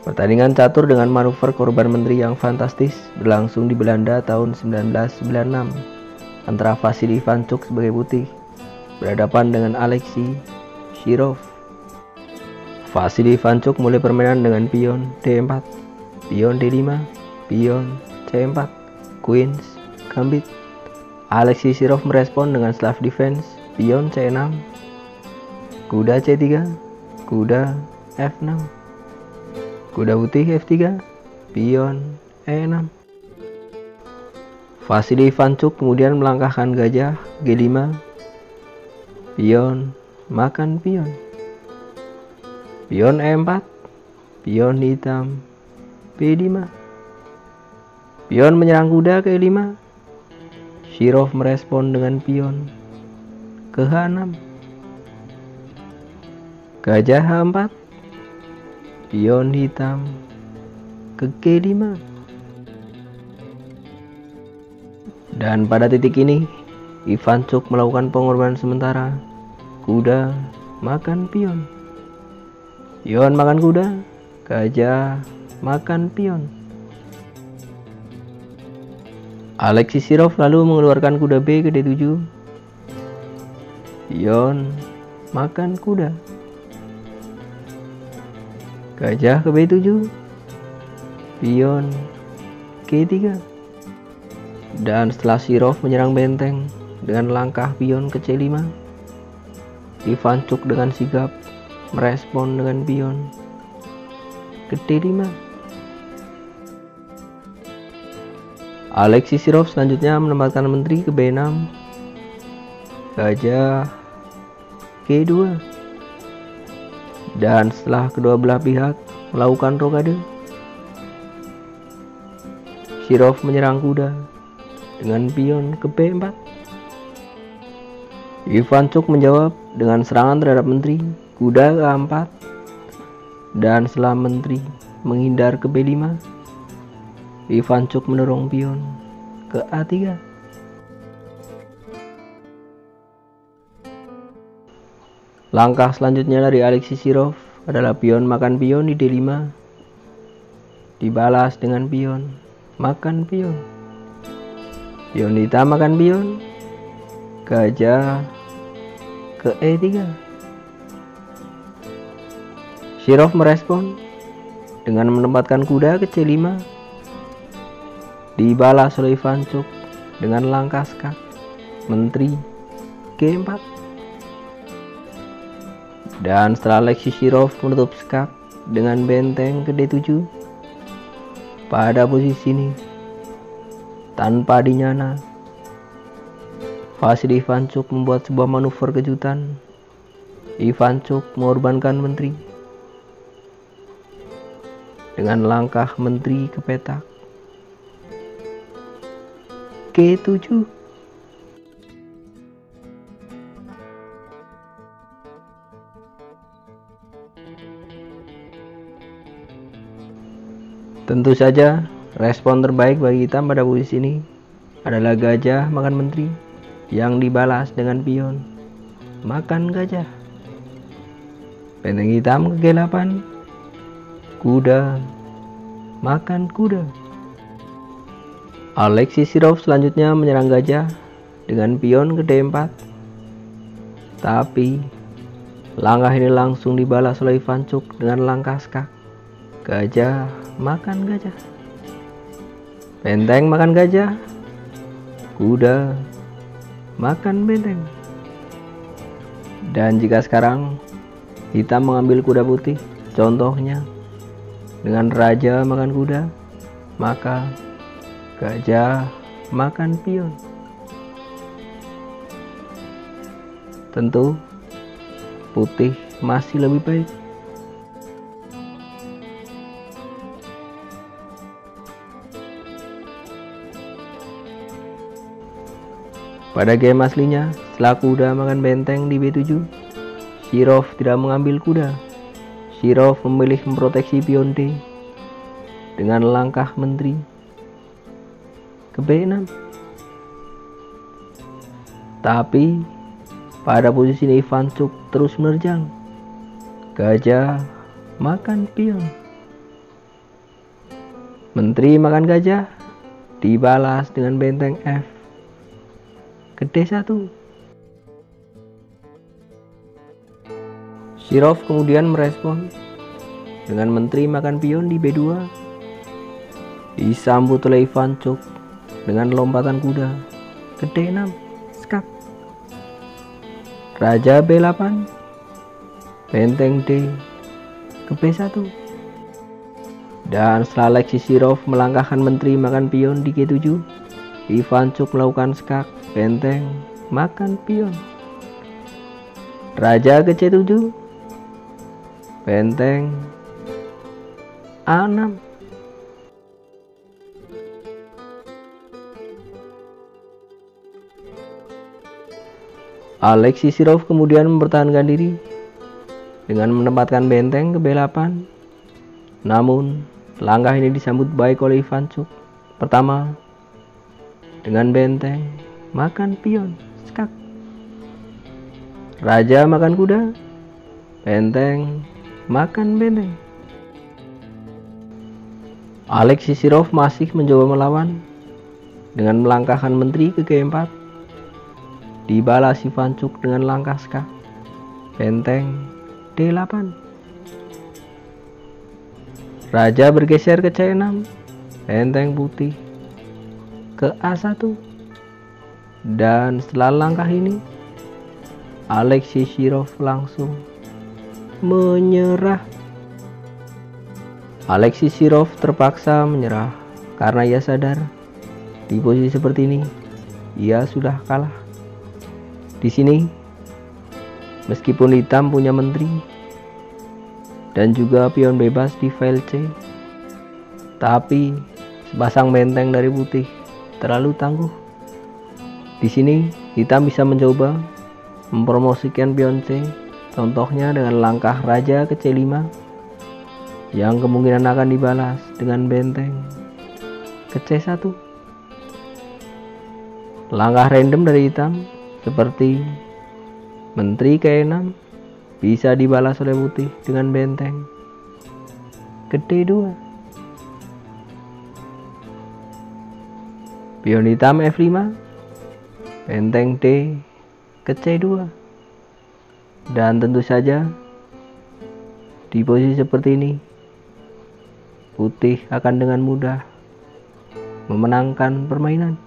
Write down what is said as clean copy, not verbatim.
Pertandingan catur dengan manuver korban menteri yang fantastis berlangsung di Belanda tahun 1996 antara Vasily Ivanchuk sebagai putih berhadapan dengan Alexei Shirov. Vasily Ivanchuk mulai permainan dengan pion D4, pion D5, pion C4, Queens, Gambit. Alexei Shirov merespon dengan slav defense, pion C6, kuda C3, kuda F6, kuda putih F3, pion E6. Vasily Ivanchuk kemudian melangkahkan gajah G5, pion makan pion, pion E4, pion hitam B5, pion menyerang kuda ke E5. Shirov merespon dengan pion ke H6, gajah H4, pion hitam ke G5. Dan pada titik ini Ivanchuk melakukan pengorbanan sementara. Kuda makan pion, pion makan kuda, gajah makan pion. Alexei Shirov lalu mengeluarkan kuda B ke D7, pion makan kuda, gajah ke B7, pion G3. Dan setelah Shirov menyerang benteng dengan langkah pion ke C5, Ivanchuk dengan sigap merespon dengan pion ke D5. Alexei Shirov selanjutnya menempatkan menteri ke B6, gajah G2. Dan setelah kedua belah pihak melakukan rokade, Shirov menyerang kuda dengan pion ke B4. Ivanchuk menjawab dengan serangan terhadap menteri, kuda ke A4. Dan setelah menteri menghindar ke B5, Ivanchuk mendorong pion ke A3. Langkah selanjutnya dari Alexei Shirov adalah pion makan pion di D5, dibalas dengan pion makan pion, pion hitam makan pion, gajah ke E3. Shirov merespon dengan menempatkan kuda ke C5, dibalas oleh Ivanchuk dengan langkah skak menteri G4. Dan setelah Alexei Shirov menutup skak dengan benteng ke D7, pada posisi ini tanpa dinyana, Vasily Ivanchuk membuat sebuah manuver kejutan. Ivanchuk mengorbankan menteri dengan langkah menteri ke petak G7. Tentu saja respon terbaik bagi hitam pada posisi ini adalah gajah makan menteri yang dibalas dengan pion makan gajah. Benteng hitam ke G8, kuda makan kuda. Alexei Shirov selanjutnya menyerang gajah dengan pion ke D4, tapi langkah ini langsung dibalas oleh Ivanchuk dengan langkah skak, gajah makan gajah, benteng makan gajah, kuda makan benteng. Dan jika sekarang hitam mengambil kuda putih, contohnya dengan raja makan kuda, maka gajah makan pion. Tentu putih masih lebih baik. Pada game aslinya, setelah kuda makan benteng di B7, Shirov tidak mengambil kuda. Shirov memilih memproteksi pion D dengan langkah menteri ke B6. Tapi pada posisi ini Ivanchuk terus menerjang. Gajah makan pion. Menteri makan gajah dibalas dengan benteng F gede 1. Shirov kemudian merespon dengan menteri makan pion di B2 disambut oleh Ivanchuk dengan lompatan kuda gede 6 skak. Raja B8 benteng D ke B1. Dan setelah Alexei Shirov melangkahkan menteri makan pion di G7, Ivanchuk melakukan skak benteng makan pion. Raja ke C7 benteng A6. Alexei Shirov kemudian mempertahankan diri dengan menempatkan benteng ke B8. Namun langkah ini disambut baik oleh Ivanchuk. Pertama dengan benteng makan pion skak. Raja makan kuda benteng makan benteng. Alexei Shirov masih mencoba melawan dengan melangkahkan menteri ke G4. Dibalas Ivanchuk dengan langkah skak benteng D8. Raja bergeser ke C6 benteng putih ke A1. Dan setelah langkah ini Alexei Shirov langsung menyerah. Alexei Shirov terpaksa menyerah karena ia sadar di posisi seperti ini ia sudah kalah. Di sini, meskipun hitam punya menteri dan juga pion bebas di file C, tapi sepasang benteng dari putih terlalu tangguh. Di sini, hitam bisa mencoba mempromosikan pion C, contohnya dengan langkah raja ke C5 yang kemungkinan akan dibalas dengan benteng ke C1. Langkah random dari hitam seperti menteri ke E6 bisa dibalas oleh putih dengan benteng ke D2. Pion hitam F5 benteng D ke C2. Dan tentu saja di posisi seperti ini putih akan dengan mudah memenangkan permainan.